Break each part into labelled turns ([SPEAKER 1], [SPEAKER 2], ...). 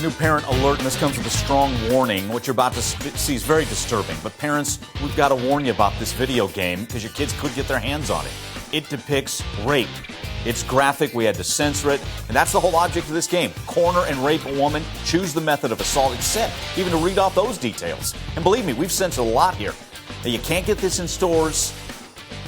[SPEAKER 1] new parent alert, and this comes with a strong warning. What you're about to see is very disturbing. But parents, we've got to warn you about this video game because your kids could get their hands on it. It depicts rape. It's graphic. We had to censor it. And that's the whole object of this game. Corner and rape a woman. Choose the method of assault. It's set even to read off those details. And believe me, we've censored a lot here. Now, you can't get this in stores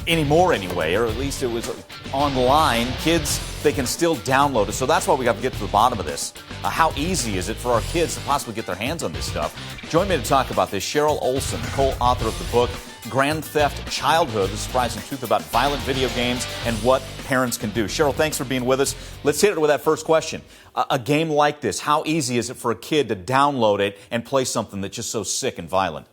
[SPEAKER 1] anymore anyway, or at least it was online. Kids, they can still download it. So that's why we got to get to the bottom of this. How easy is it for our kids to possibly get their hands on this stuff? Join me to talk about this, Cheryl Olson, co-author of the book, Grand Theft Childhood, the surprising truth about violent video games and what parents can do. Cheryl, thanks for being with us. Let's hit it with that first question. A game like this, how easy is it for a kid to download it and play something that's just so sick and violent?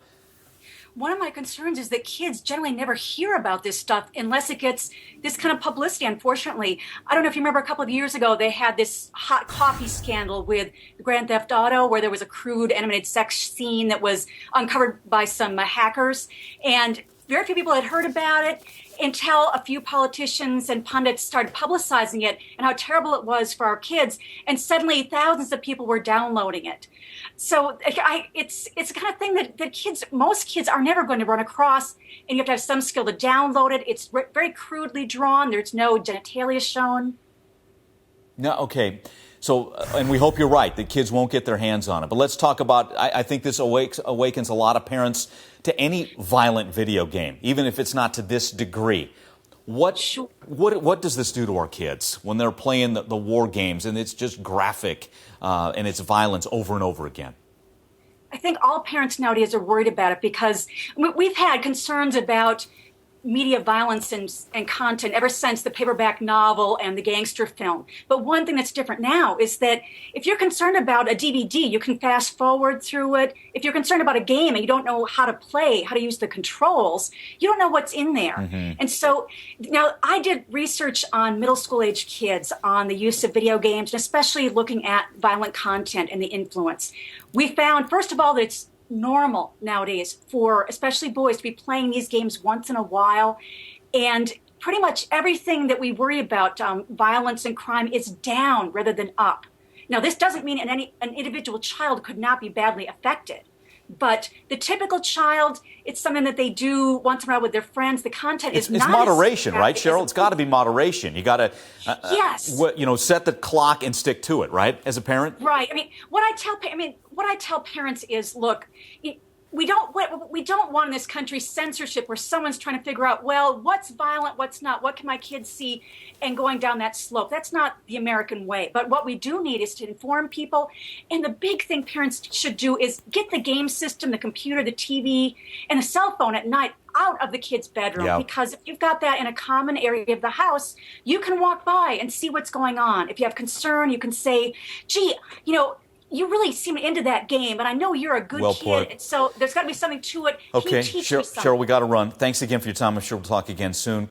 [SPEAKER 2] One of my concerns is that kids generally never hear about this stuff unless it gets this kind of publicity, unfortunately. I don't know if you remember a couple of years ago, they had this hot coffee scandal with Grand Theft Auto where there was a crude animated sex scene that was uncovered by some hackers. And very few people had heard about it until a few politicians and pundits started publicizing it and how terrible it was for our kids. And suddenly thousands of people were downloading it. So it's the kind of thing that most kids are never going to run across, and you have to have some skill to download it. It's very crudely drawn. There's no genitalia shown.
[SPEAKER 1] No, okay. So, and we hope you're right, that kids won't get their hands on it. But let's talk about, I think this awakens a lot of parents to any violent video game, even if it's not to this degree. What does this do to our kids when they're playing the war games and it's just graphic and it's violence over and over again?
[SPEAKER 2] I think all parents nowadays are worried about it because we've had concerns about media violence and content ever since the paperback novel and the gangster film. But one thing that's different now is that if you're concerned about a DVD, you can fast forward through it. If you're concerned about a game and you don't know how to play, how to use the controls, you don't know what's in there. Mm-hmm. And so now I did research on middle school age kids on the use of video games, and especially looking at violent content and the influence. We found, first of all, that it's normal nowadays for especially boys to be playing these games once in a while, and pretty much everything that we worry about, violence and crime, is down rather than up. Now, this doesn't mean an individual child could not be badly affected, but the typical child, it's something that they do once in a while with their friends. The content is not.
[SPEAKER 1] It's moderation, right, Cheryl? It's got to be moderation. You got to,
[SPEAKER 2] yes,
[SPEAKER 1] set the clock and stick to it, right? As a parent,
[SPEAKER 2] right? What I tell parents is, look, we don't want in this country censorship where someone's trying to figure out, well, what's violent, what's not, what can my kids see, and going down that slope. That's not the American way. But what we do need is to inform people. And the big thing parents should do is get the game system, the computer, the TV, and the cell phone at night out of the kid's bedroom. Yeah. Because if you've got that in a common area of the house, you can walk by and see what's going on. If you have concern, you can say, gee, you really seem into that game, and I know you're a good kid, so there's got to be something to it.
[SPEAKER 1] Okay, Cheryl, we got to run. Thanks again for your time. I'm sure we'll talk again soon.